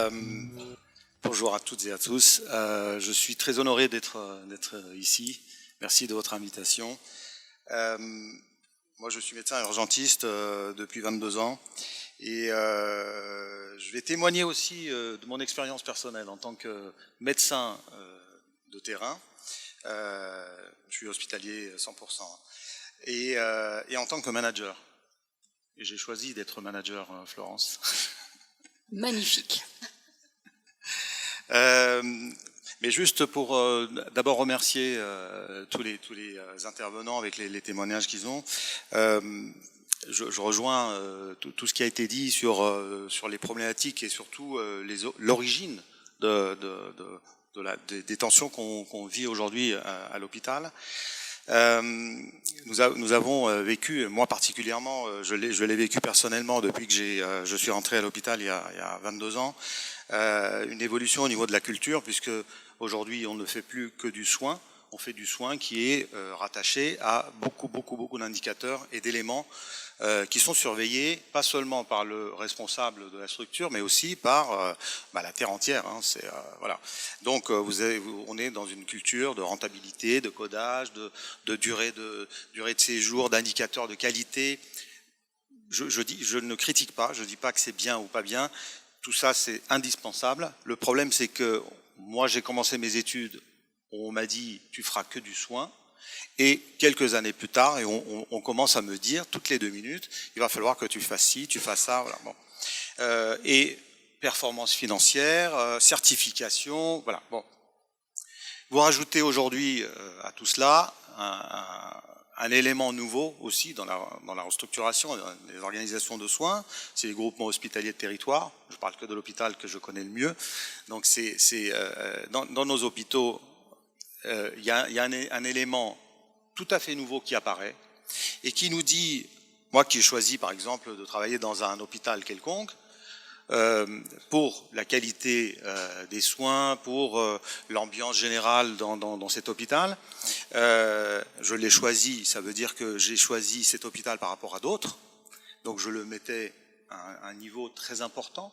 Euh, Bonjour à toutes et à tous. Je suis très honoré d'être ici. Merci de votre invitation. Moi, je suis médecin urgentiste depuis 22 ans et je vais témoigner aussi de mon expérience personnelle en tant que médecin de terrain. Je suis hospitalier 100% et en tant que manager. Et j'ai choisi d'être manager, Florence. Magnifique. Mais juste pour d'abord remercier tous les intervenants avec les témoignages qu'ils ont. Je rejoins tout ce qui a été dit sur les problématiques et surtout l'origine des tensions qu'on vit aujourd'hui à l'hôpital. Nous avons vécu, moi particulièrement, je l'ai vécu personnellement depuis que je suis rentré à l'hôpital il y a 22 ans, une évolution au niveau de la culture, puisque aujourd'hui on ne fait plus que du soin, on fait du soin qui est rattaché à beaucoup d'indicateurs et d'éléments qui sont surveillés, pas seulement par le responsable de la structure, mais aussi par la terre entière. Hein, voilà. Donc on est dans une culture de rentabilité, de codage, de durée de séjour, d'indicateurs de qualité. Je ne critique pas, je ne dis pas que c'est bien ou pas bien. Tout ça, c'est indispensable. Le problème, c'est que moi, j'ai commencé mes études, on m'a dit tu feras que du soin. Et quelques années plus tard, et on commence à me dire, toutes les 2 minutes, il va falloir que tu fasses ci, tu fasses ça. Voilà, bon. Et performance financière, certification, voilà. Bon. Vous rajoutez aujourd'hui à tout cela un élément nouveau aussi dans la restructuration des organisations de soins, c'est les groupements hospitaliers de territoire. Je parle que de l'hôpital que je connais le mieux. Donc dans nos hôpitaux, il y a un élément tout à fait nouveau qui apparaît et qui nous dit, moi qui ai choisi par exemple de travailler dans un hôpital quelconque, pour la qualité des soins, pour l'ambiance générale dans cet hôpital, je l'ai choisi, ça veut dire que j'ai choisi cet hôpital par rapport à d'autres, donc je le mettais à un niveau très important.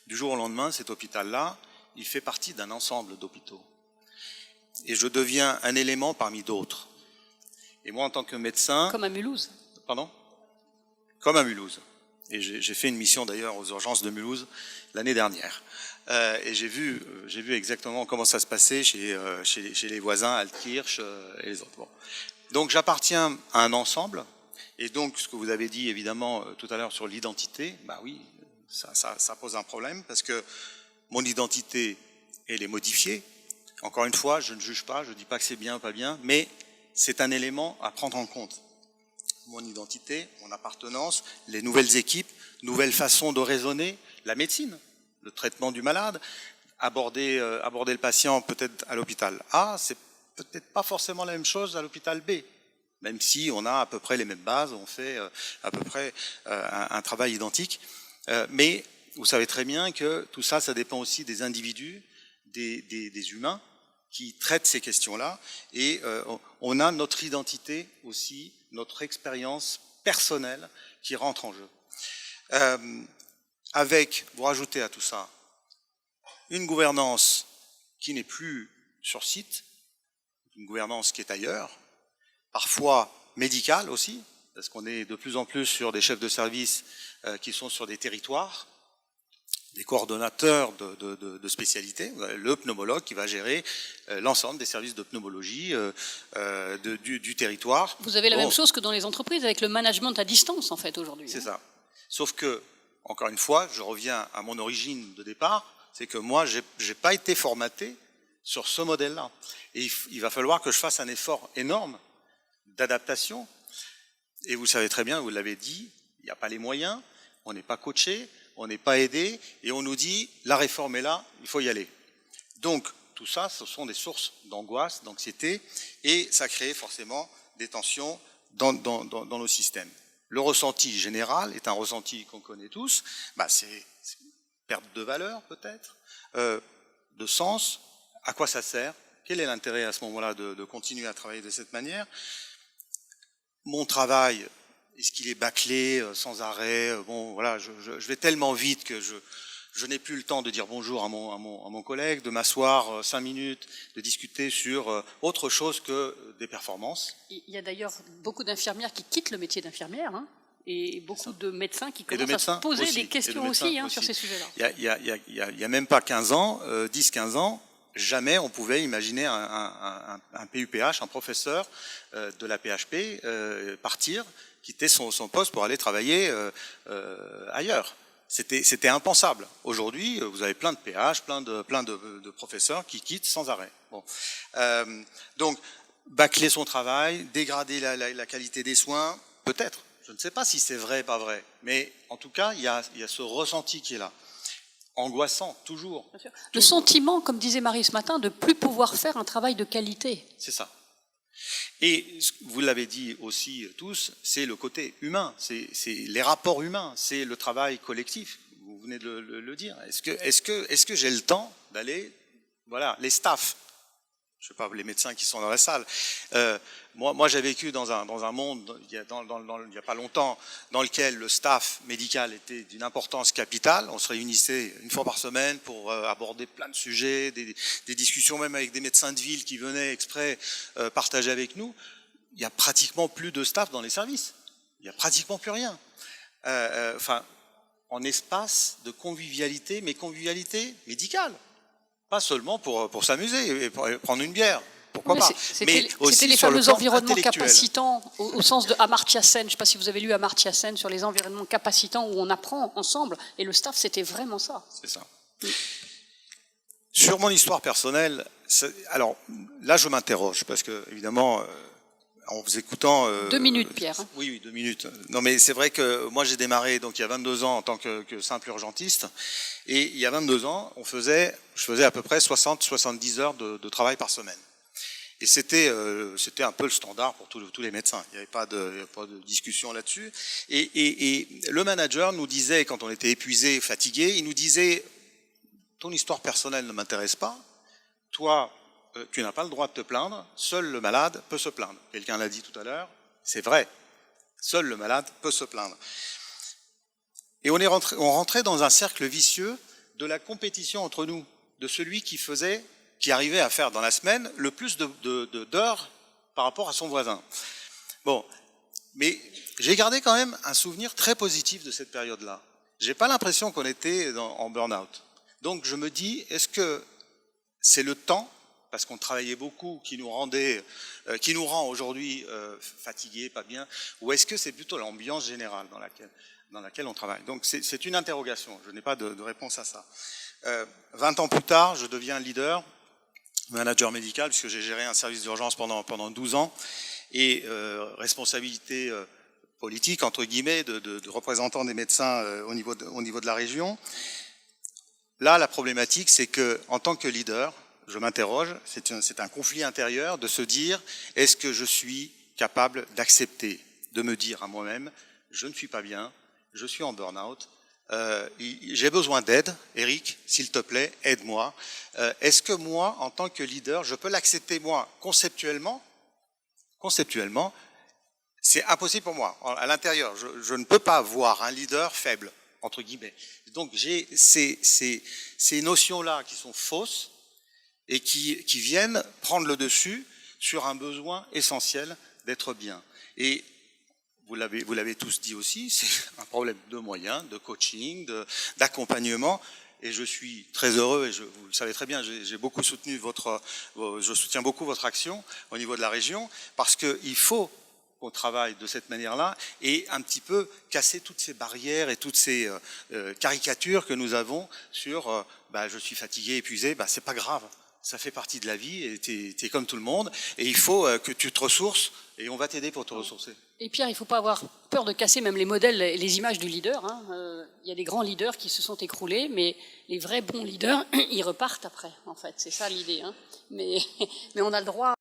Du jour au lendemain, cet hôpital-là, il fait partie d'un ensemble d'hôpitaux. Et je deviens un élément parmi d'autres. Et moi, en tant que médecin... Comme à Mulhouse. Pardon ? Comme à Mulhouse. Et j'ai fait une mission d'ailleurs aux urgences de Mulhouse l'année dernière. Et j'ai vu exactement comment ça se passait chez les voisins, Altkirch et les autres. Bon. Donc j'appartiens à un ensemble. Et donc ce que vous avez dit évidemment tout à l'heure sur l'identité, bah oui, ça pose un problème parce que mon identité, elle est modifiée. Encore une fois, je ne juge pas, je ne dis pas que c'est bien ou pas bien, mais c'est un élément à prendre en compte. Mon identité, mon appartenance, les nouvelles équipes, nouvelles façons de raisonner, la médecine, le traitement du malade, aborder le patient peut-être à l'hôpital A, c'est peut-être pas forcément la même chose à l'hôpital B, même si on a à peu près les mêmes bases, on fait à peu près un travail identique. Mais vous savez très bien que tout ça, ça dépend aussi des individus, des humains qui traitent ces questions-là, et on a notre identité aussi, notre expérience personnelle qui rentre en jeu. Vous rajoutez à tout ça une gouvernance qui n'est plus sur site, une gouvernance qui est ailleurs, parfois médicale aussi, parce qu'on est de plus en plus sur des chefs de service qui sont sur des territoires, des coordonnateurs de spécialités, le pneumologue qui va gérer l'ensemble des services de pneumologie du territoire. Vous avez la même chose que dans les entreprises, avec le management à distance, en fait, aujourd'hui. C'est ça. Sauf que, encore une fois, je reviens à mon origine de départ, c'est que moi, je n'ai pas été formaté sur ce modèle-là. Et il va falloir que je fasse un effort énorme d'adaptation. Et vous savez très bien, vous l'avez dit, il n'y a pas les moyens, on n'est pas coaché, on n'est pas aidé, et on nous dit, la réforme est là, il faut y aller. Donc, tout ça, ce sont des sources d'angoisse, d'anxiété, et ça crée forcément des tensions dans nos systèmes. Le ressenti général est un ressenti qu'on connaît tous, c'est perte de valeur peut-être, de sens, à quoi ça sert, quel est l'intérêt à ce moment-là de continuer à travailler de cette manière. Mon travail, est-ce qu'il est bâclé sans arrêt? Bon, voilà, je vais tellement vite que Je n'ai plus le temps de dire bonjour à mon collègue, de m'asseoir 5 minutes, de discuter sur autre chose que des performances. Il y a d'ailleurs beaucoup d'infirmières qui quittent le métier d'infirmière, hein, et beaucoup de médecins qui commencent à se poser des questions aussi, hein, sur ces sujets-là. Il y a même pas 15 ans, 10-15 ans, jamais on pouvait imaginer un PUPH, un professeur de la PHP, partir, quitter son poste pour aller travailler ailleurs. C'était impensable. Aujourd'hui, vous avez plein de PH, plein de professeurs qui quittent sans arrêt. Bon. Donc, bâcler son travail, dégrader la qualité des soins, peut-être. Je ne sais pas si c'est vrai, pas vrai. Mais en tout cas, il y a ce ressenti qui est là. Angoissant, toujours. Le sentiment, comme disait Marie ce matin, de ne plus pouvoir faire un travail de qualité. C'est ça. Et vous l'avez dit aussi tous, c'est le côté humain, c'est les rapports humains, c'est le travail collectif. Vous venez de le dire. Est-ce que j'ai le temps d'aller, voilà, les staffs, je sais pas, les médecins qui sont dans la salle. Moi, j'ai vécu dans un monde il y a pas longtemps dans lequel le staff médical était d'une importance capitale. On se réunissait une fois par semaine pour aborder plein de sujets, des discussions même avec des médecins de ville qui venaient exprès partager avec nous. Il y a pratiquement plus de staff dans les services. Il y a pratiquement plus rien. Enfin, en espace de convivialité, mais convivialité médicale. Pas seulement pour s'amuser et pour prendre une bière, pourquoi pas. Mais c'était les fameux environnements capacitants au sens de Amartya Sen. Je ne sais pas si vous avez lu Amartya Sen sur les environnements capacitants où on apprend ensemble. Et le staff, c'était vraiment ça. C'est ça. Sur mon histoire personnelle, alors là je m'interroge parce que évidemment, en vous écoutant... 2 minutes, Pierre. Oui, 2 minutes. Non, mais c'est vrai que moi j'ai démarré donc il y a 22 ans en tant que simple urgentiste. Et il y a 22 ans, je faisais à peu près 60-70 heures de travail par semaine. Et c'était un peu le standard pour tous les médecins. Il n'y avait pas de discussion là-dessus. Et le manager nous disait, quand on était épuisé, fatigué, il nous disait « Ton histoire personnelle ne m'intéresse pas. Toi, tu n'as pas le droit de te plaindre. Seul le malade peut se plaindre. » Quelqu'un l'a dit tout à l'heure. C'est vrai. Seul le malade peut se plaindre. Et on rentrait dans un cercle vicieux de la compétition entre nous, de celui qui arrivait à faire dans la semaine le plus d'heures par rapport à son voisin. Bon, mais j'ai gardé quand même un souvenir très positif de cette période-là. J'ai pas l'impression qu'on était en burn-out. Donc je me dis, est-ce que c'est le temps, parce qu'on travaillait beaucoup, qui nous rend aujourd'hui fatigués, pas bien, ou est-ce que c'est plutôt l'ambiance générale dans laquelle on travaille? Donc c'est une interrogation, je n'ai pas de réponse à ça. 20 ans plus tard, je deviens leader, manager médical, puisque j'ai géré un service d'urgence pendant 12 ans, et responsabilité politique, entre guillemets, de représentant des médecins au niveau de la région. Là, la problématique, c'est que en tant que leader, je m'interroge, c'est un conflit intérieur de se dire, est-ce que je suis capable d'accepter, de me dire à moi-même, je ne suis pas bien, je suis en burn-out, j'ai besoin d'aide, Eric, s'il te plaît, aide-moi. Est-ce que moi, en tant que leader, je peux l'accepter moi, conceptuellement, c'est impossible pour moi, à l'intérieur. Je ne peux pas voir un leader faible, entre guillemets. Donc j'ai ces notions-là qui sont fausses et qui viennent prendre le dessus sur un besoin essentiel d'être bien. Et vous l'avez tous dit aussi, c'est un problème de moyens, de coaching, d'accompagnement. Et je suis très heureux, et vous le savez très bien, j'ai beaucoup soutenu je soutiens beaucoup votre action au niveau de la région, parce qu'il faut qu'on travaille de cette manière-là et un petit peu casser toutes ces barrières et toutes ces caricatures que nous avons sur je suis fatigué, épuisé, c'est pas grave. Ça fait partie de la vie et t'es comme tout le monde et il faut que tu te ressources et on va t'aider pour te ressourcer. Et Pierre, il ne faut pas avoir peur de casser même les modèles et les images du leader. Il y a des grands leaders qui se sont écroulés, mais les vrais bons leaders, ils repartent après, en fait. C'est ça l'idée. Mais on a le droit...